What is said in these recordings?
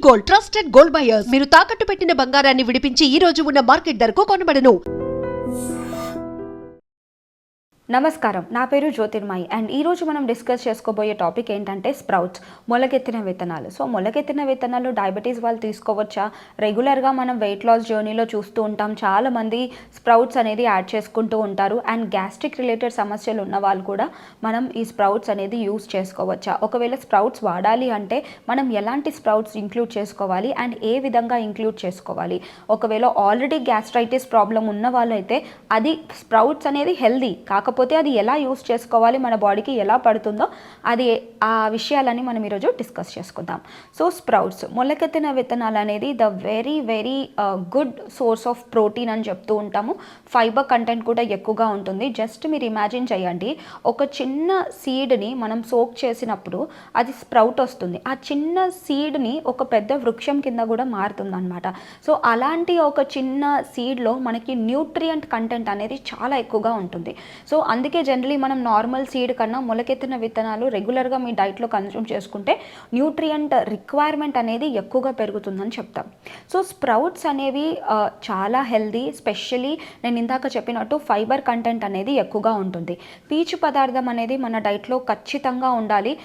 Gold, trusted gold buyers. మీరు తాకట్టు పెట్టిన బంగారాన్ని విడిపించి ఈ రోజు ఉన్న మార్కెట్ ధరకు కొనబడను. నమస్కారం, నా పేరు జ్యోతిర్మయి అండ్ ఈరోజు మనం డిస్కస్ చేసుకోబోయే టాపిక్ ఏంటంటే స్ప్రౌట్స్, మొలకెత్తిన విత్తనాలు. సో మొలకెత్తిన విత్తనాలు డయాబెటీస్ వాళ్ళు తీసుకోవచ్చా? రెగ్యులర్గా మనం వెయిట్ లాస్ జర్నీలో చూస్తూ ఉంటాం, చాలామంది స్ప్రౌట్స్ అనేది యాడ్ చేసుకుంటూ ఉంటారు. అండ్ గ్యాస్ట్రిక్ రిలేటెడ్ సమస్యలు ఉన్న వాళ్ళు కూడా మనం ఈ స్ప్రౌట్స్ అనేది యూస్ చేసుకోవచ్చా? ఒకవేళ స్ప్రౌట్స్ వాడాలి అంటే మనం ఎలాంటి స్ప్రౌట్స్ ఇంక్లూడ్ చేసుకోవాలి అండ్ ఏ విధంగా ఇంక్లూడ్ చేసుకోవాలి? ఒకవేళ ఆల్రెడీ గ్యాస్ట్రైటిస్ ప్రాబ్లం ఉన్న వాళ్ళైతే అది స్ప్రౌట్స్ అనేది హెల్దీ, కాకపోతే అది ఎలా యూస్ చేసుకోవాలి, మన బాడీకి ఎలా పడుతుందో అది ఆ విషయాలని మనం ఈరోజు డిస్కస్ చేసుకుందాం. సో స్ప్రౌట్స్, మొలకెత్తిన విత్తనాలు అనేది the very good source of protein అని చెప్తూ ఉంటాము. ఫైబర్ కంటెంట్ కూడా ఎక్కువగా ఉంటుంది. జస్ట్ మీరు ఇమాజిన్ చేయండి, ఒక చిన్న సీడ్ని మనం సోక్ చేసినప్పుడు అది స్ప్రౌట్ వస్తుంది. ఆ చిన్న సీడ్ని ఒక పెద్ద వృక్షం కింద కూడా మారుతుంది అనమాట. సో అలాంటి ఒక చిన్న సీడ్లో మనకి న్యూట్రియంట్ కంటెంట్ అనేది చాలా ఎక్కువగా ఉంటుంది. సో అందుకే జనరలీ మనం నార్మల్ సీడ్ కన్నా మొలకెత్తిన విత్తనాలు రెగ్యులర్గా మీ డైట్లో కన్జ్యూమ్ చేసుకుంటే న్యూట్రియంట్ రిక్వైర్మెంట్ అనేది ఎక్కువగా పెరుగుతుందని చెప్తాం. సో స్ప్రౌట్స్ అనేవి చాలా హెల్దీ, స్పెషల్లీ నేను ఇందాక చెప్పినట్టు ఫైబర్ కంటెంట్ అనేది ఎక్కువగా ఉంటుంది. పీచు పదార్థం అనేది మన డైట్లో ఖచ్చితంగా ఉండాలి.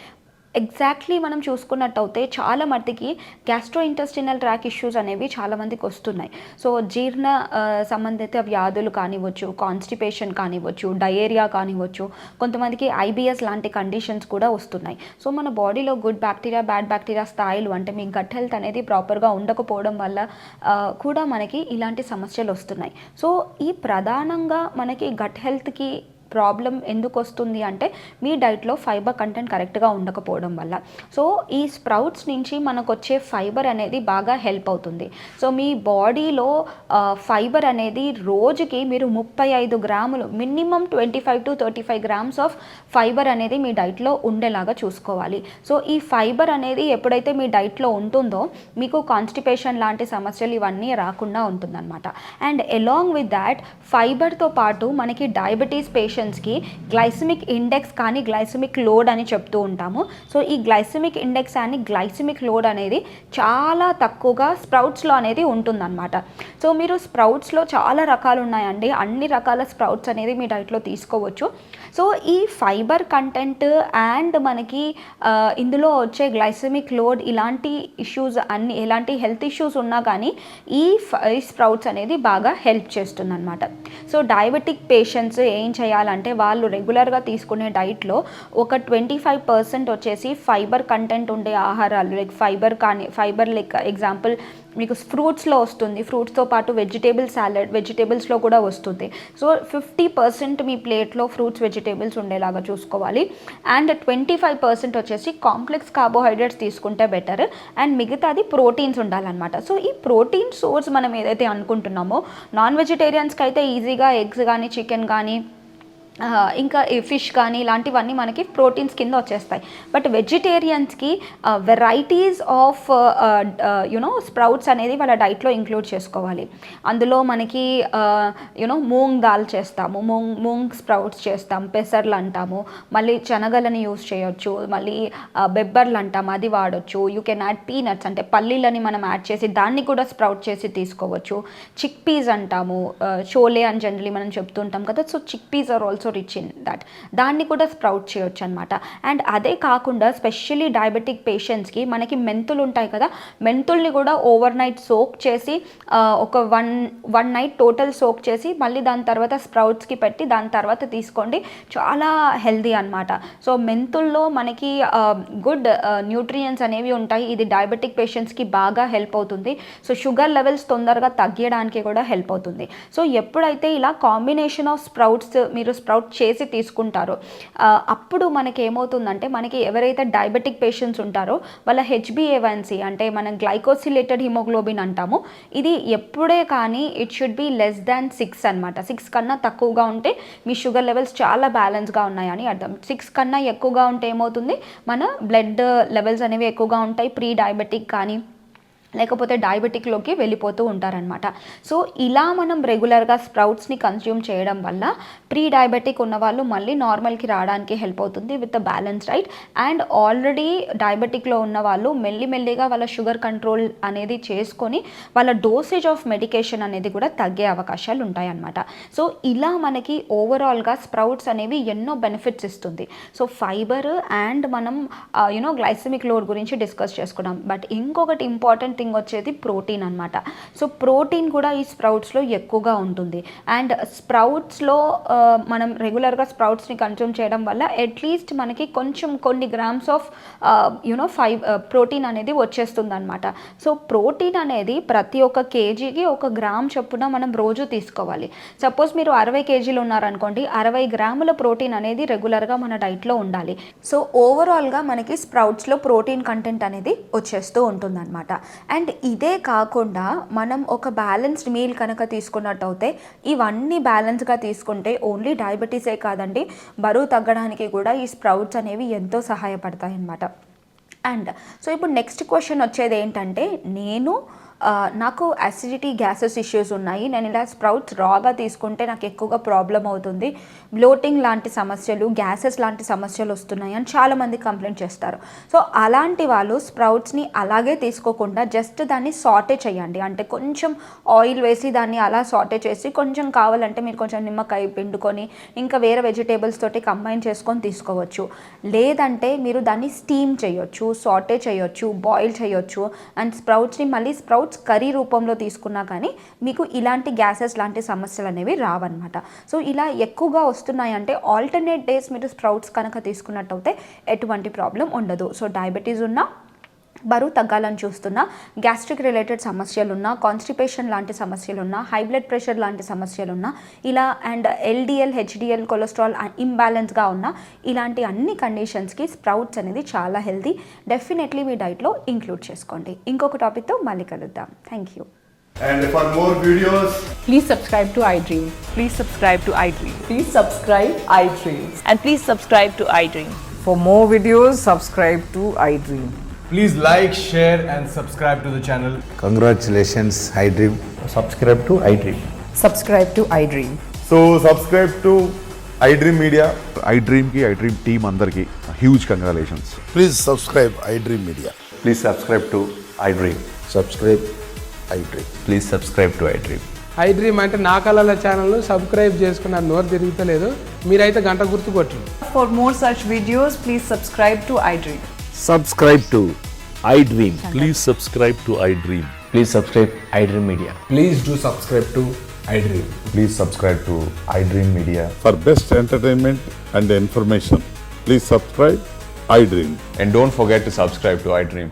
ఎగ్జాక్ట్లీ మనం చూసుకున్నట్టయితే చాలా మట్టికి గ్యాస్ట్రో ఇంటెస్టినల్ ట్రాక్ ఇష్యూస్ అనేవి చాలామందికి వస్తున్నాయి. సో జీర్ణ సంబంధిత వ్యాధులు కానివ్వచ్చు, కాన్స్టిపేషన్ కానివ్వచ్చు, డయేరియా కానివ్వచ్చు, కొంతమందికి ఐబిఎస్ లాంటి కండిషన్స్ కూడా వస్తున్నాయి. సో మన బాడీలో గుడ్ బ్యాక్టీరియా, బ్యాడ్ బ్యాక్టీరియా స్థాయిలు అంటే మీ గట్ హెల్త్ అనేది ప్రాపర్గా ఉండకపోవడం వల్ల కూడా మనకి ఇలాంటి సమస్యలు వస్తున్నాయి. సో ఈ ప్రధానంగా మనకి గట్ హెల్త్కి ప్రాబ్లం ఎందుకు వస్తుంది అంటే మీ డైట్లో ఫైబర్ కంటెంట్ కరెక్ట్గా ఉండకపోవడం వల్ల. సో ఈ స్ప్రౌట్స్ నుంచి మనకు వచ్చే ఫైబర్ అనేది బాగా హెల్ప్ అవుతుంది. సో మీ బాడీలో ఫైబర్ అనేది రోజుకి మీరు 35 గ్రాములు, minimum 25 to 35 grams of fibre అనేది మీ డైట్లో ఉండేలాగా చూసుకోవాలి. సో ఈ ఫైబర్ అనేది ఎప్పుడైతే మీ డైట్లో ఉంటుందో మీకు కాన్స్టిపేషన్ లాంటి సమస్యలు ఇవన్నీ రాకుండా ఉంటుందన్నమాట. అండ్ అలాంగ్ విత్ దాట్ ఫైబర్తో పాటు మనకి డయాబెటీస్ పేషెంట్స్కి గ్లైసెమిక్ ఇండెక్స్ కానీ గ్లైసెమిక్ లోడ్ అని చెప్తూ ఉంటాము. సో ఈ గ్లైసెమిక్ ఇండెక్స్ అని గ్లైసెమిక్ లోడ్ అనేది చాలా తక్కువగా స్ప్రౌట్స్లో అనేది ఉంటుందన్నమాట. సో మీరు స్ప్రౌట్స్లో చాలా రకాలు ఉన్నాయండి, అన్ని రకాల స్ప్రౌట్స్ అనేది మీ డైట్లో తీసుకోవచ్చు. సో ఈ ఫైబర్ కంటెంట్ అండ్ మనకి ఇందులో వచ్చే గ్లైసెమిక్ లోడ్ ఇలాంటి ఇష్యూస్ అన్ని, ఎలాంటి హెల్త్ ఇష్యూస్ ఉన్నా కానీ ఈ స్ప్రౌట్స్ అనేది బాగా హెల్ప్ చేస్తుందన్నమాట. సో డయాబెటిక్ పేషెంట్స్ ఏం చేయాలంటే వాళ్ళు రెగ్యులర్గా తీసుకునే డైట్లో ఒక 25% వచ్చేసి ఫైబర్ కంటెంట్ ఉండే ఆహారాలు, లైక్ ఫైబర్ లైక్ ఎగ్జాంపుల్ మీకు ఫ్రూట్స్లో వస్తుంది, ఫ్రూట్స్తో పాటు వెజిటేబుల్ సాలెడ్, వెజిటేబుల్స్లో కూడా వస్తుంది. సో 50% మీ ప్లేట్లో ఫ్రూట్స్, వెజిటేబుల్స్ ఉండేలాగా చూసుకోవాలి. అండ్ 25% వచ్చేసి కాంప్లెక్స్ కార్బోహైడ్రేట్స్ తీసుకుంటే బెటర్. అండ్ మిగతాది ప్రోటీన్స్ ఉండాలన్నమాట. సో ఈ ప్రోటీన్ సోర్స్ మనం ఏదైతే అనుకుంటున్నామో, నాన్ వెజిటేరియన్స్కి అయితే ఈజీగా ఎగ్స్ కానీ, చికెన్ కానీ, ఇంకా ఫిష్ కానీ ఇలాంటివన్నీ మనకి ప్రోటీన్స్ కింద వచ్చేస్తాయి. బట్ వెజిటేరియన్స్కి వెరైటీస్ ఆఫ్ స్ప్రౌట్స్ అనేది వాళ్ళ డైట్లో ఇంక్లూడ్ చేసుకోవాలి. అందులో మనకి మూంగ్ దాల్ చేస్తాము, మూంగ్ స్ప్రౌట్స్ చేస్తాం, పెసర్లు అంటాము, మళ్ళీ శనగలని యూస్ చేయొచ్చు, మళ్ళీ బెబ్బర్లు అంటాము, అది వాడచ్చు. యూ కెన్ యాడ్ పీనట్స్ అంటే పల్లీలని మనం యాడ్ చేసి దాన్ని కూడా స్ప్రౌట్ చేసి తీసుకోవచ్చు. చిక్ పీస్ అంటాము, షోలే అని జనరలీ మనం చెప్తుంటాం కదా. So chick peas are also rich in that, దాన్ని కూడా స్ప్రౌట్ చేయొచ్చు అనమాట. అండ్ అదే కాకుండా స్పెషల్లీ డయాబెటిక్ పేషెంట్స్కి మనకి మెంతులు ఉంటాయి కదా, మెంతుల్ని కూడా ఓవర్ నైట్ సోక్ చేసి ఒక వన్ నైట్ టోటల్ సోక్ చేసి మళ్ళీ దాని తర్వాత స్ప్రౌట్స్కి పెట్టి దాని తర్వాత తీసుకోండి, చాలా హెల్దీ అనమాట. సో మెంతుల్లో మనకి గుడ్ న్యూట్రియంట్స్ అనేవి ఉంటాయి. ఇది డయాబెటిక్ పేషెంట్స్కి బాగా హెల్ప్ అవుతుంది. సో షుగర్ లెవెల్స్ తొందరగా తగ్గడానికి కూడా హెల్ప్ అవుతుంది. సో ఎప్పుడైతే ఇలా కాంబినేషన్ ఆఫ్ స్ప్రౌట్స్ మీరు స్ప్రౌట్ చేసి తీసుకుంటారో అప్పుడు మనకి ఏమవుతుందంటే, మనకి ఎవరైతే డయాబెటిక్ పేషెంట్స్ ఉంటారో వాళ్ళ HbA1c అంటే మనం గ్లైకోసిలేటెడ్ హిమోగ్లోబిన్ అంటాము, ఇది ఎప్పుడే కానీ it should be less than 6 అనమాట. 6 కన్నా తక్కువగా ఉంటే మీ షుగర్ లెవెల్స్ చాలా బ్యాలెన్స్గా ఉన్నాయని అర్థం. 6 కన్నా ఎక్కువగా ఉంటే ఏమవుతుంది, మన బ్లడ్ లెవెల్స్ అనేవి ఎక్కువగా ఉంటాయి, ప్రీ డయాబెటిక్ కానీ లేకపోతే డయాబెటిక్లోకి వెళ్ళిపోతూ ఉంటారనమాట. సో ఇలా మనం రెగ్యులర్గా స్ప్రౌట్స్ని కన్స్యూమ్ చేయడం వల్ల ప్రీ డయాబెటిక్ ఉన్న వాళ్ళు మళ్ళీ నార్మల్కి రావడానికి హెల్ప్ అవుతుంది with the balance diet. And already డయాబెటిక్లో ఉన్న వాళ్ళు మెల్లిమెల్లిగా వాళ్ళ షుగర్ కంట్రోల్ అనేది చేసుకొని వాళ్ళ డోసేజ్ ఆఫ్ మెడికేషన్ అనేది కూడా తగ్గే అవకాశాలు ఉంటాయన్నమాట. సో ఇలా మనకి ఓవరాల్గా స్ప్రౌట్స్ అనేవి ఎన్నో బెనిఫిట్స్ ఇస్తుంది. సో ఫైబర్ అండ్ మనం గ్లైసెమిక్ లోడ్ గురించి డిస్కస్ చేసుకున్నాం. బట్ ఇంకొకటి ఇంపార్టెంట్ థింగ్ వచ్చేది ప్రోటీన్ అనమాట. సో ప్రోటీన్ కూడా ఈ స్ప్రౌట్స్లో ఎక్కువగా ఉంటుంది. అండ్ స్ప్రౌట్స్లో మనం రెగ్యులర్గా స్ప్రౌట్స్ని కన్జ్యూమ్ చేయడం వల్ల అట్లీస్ట్ మనకి కొన్ని గ్రామ్స్ ఆఫ్ ప్రోటీన్ అనేది వచ్చేస్తుంది అనమాట. సో ప్రోటీన్ అనేది ప్రతి ఒక్క కేజీకి 1 గ్రామ్ చొప్పున మనం రోజు తీసుకోవాలి. సపోజ్ మీరు 60 కేజీలు ఉన్నారనుకోండి, 60 గ్రాముల ప్రోటీన్ అనేది రెగ్యులర్గా మన డైట్లో ఉండాలి. సో ఓవరాల్గా మనకి స్ప్రౌట్స్లో ప్రోటీన్ కంటెంట్ అనేది వచ్చేస్తూ ఉంటుందన్నమాట. అండ్ ఇదే కాకుండా మనం ఒక బ్యాలెన్స్డ్ మీల్ కనుక తీసుకున్నట్టయితే ఇవన్నీ బ్యాలెన్స్గా తీసుకుంటే ఓన్లీ డయాబెటీసే కాదండి, బరువు తగ్గడానికి కూడా ఈ స్ప్రౌట్స్ అనేవి ఎంతో సహాయపడతాయి అన్నమాట. అండ్ సో ఇప్పుడు నెక్స్ట్ క్వశ్చన్ వచ్చేది ఏంటంటే, నాకు అసిడిటీ గ్యాసెస్ ఇష్యూస్ ఉన్నాయి, నేను ఇలా స్ప్రౌట్స్ రాగా తీసుకుంటే నాకు ఎక్కువగా ప్రాబ్లం అవుతుంది, బ్లోటింగ్ లాంటి సమస్యలు, గ్యాసెస్ లాంటి సమస్యలు వస్తున్నాయి అని చాలామంది కంప్లైంట్ చేస్తారు. సో అలాంటి వాళ్ళు స్ప్రౌట్స్ని అలాగే తీసుకోకుండా జస్ట్ దాన్ని సాటే చేయండి. అంటే కొంచెం ఆయిల్ వేసి దాన్ని అలా సాటే చేసి కొంచెం కావాలంటే మీరు కొంచెం నిమ్మకాయ పిండుకొని ఇంకా వేరే వెజిటేబుల్స్ తోటి కంబైన్ చేసుకొని తీసుకోవచ్చు. లేదంటే మీరు దాన్ని స్టీమ్ చేయొచ్చు, సాటే చేయొచ్చు, బాయిల్ చేయొచ్చు. అండ్ స్ప్రౌట్స్ని మళ్ళీ స్ప్రౌట్స్ కర్రీ రూపంలో తీసుకున్నా కానీ మీకు ఇలాంటి గ్యాసెస్ లాంటి సమస్యలు అనేవి రావన్నమాట. సో ఇలా ఎక్కువగా వస్తున్నాయంటే ఆల్టర్నేట్ డేస్ మీరు స్ప్రౌట్స్ కనుక తీసుకున్నట్టయితే ఎటువంటి ప్రాబ్లం ఉండదు. సో డయాబెటీస్ ఉన్నా, బరువు తగ్గాలని చూస్తున్నా, గ్యాస్ట్రిక్ రిలేటెడ్ సమస్యలున్నా, కాన్స్టిపేషన్ లాంటి సమస్యలున్నా, హై బ్లడ్ ప్రెషర్ లాంటి సమస్యలున్నా, ఇలా అండ్ LDL HDL కొలెస్ట్రాల్ ఇంబ్యాలెన్స్గా ఉన్న ఇలాంటి అన్ని కండిషన్స్కి స్ప్రౌట్స్ అనేది చాలా హెల్తీ. డెఫినెట్లీ మీ డైట్లో ఇంక్లూడ్ చేసుకోండి. ఇంకొక టాపిక్తో మళ్ళీ కలుద్దాం. Thank you. And for more videos, Please subscribe to iDream. Please subscribe to iDream. Please subscribe iDream. And please subscribe to iDream. For more videos, subscribe to iDream. please like, share and subscribe to the channel. Congratulations, iDream. Subscribe to iDream. Subscribe to iDream. So subscribe to iDream Media. iDream ki iDream team andarki huge congratulations. Please subscribe iDream Media. Please subscribe to iDream. Subscribe iDream. Please subscribe to iDream. iDream అంటే నా కళల ఛానల్ను subscribe చేసుకున్న నోరు తిరుగుతలేదు, మీరైతే గంట గుర్తు కొట్టండి. For more such videos, please subscribe to iDream. Subscribe to iDream. Please subscribe to iDream. Please subscribe iDream Media. Please do subscribe to iDream. Please subscribe to iDream Media. For best entertainment and information, please subscribe iDream. And don't forget to subscribe to iDream.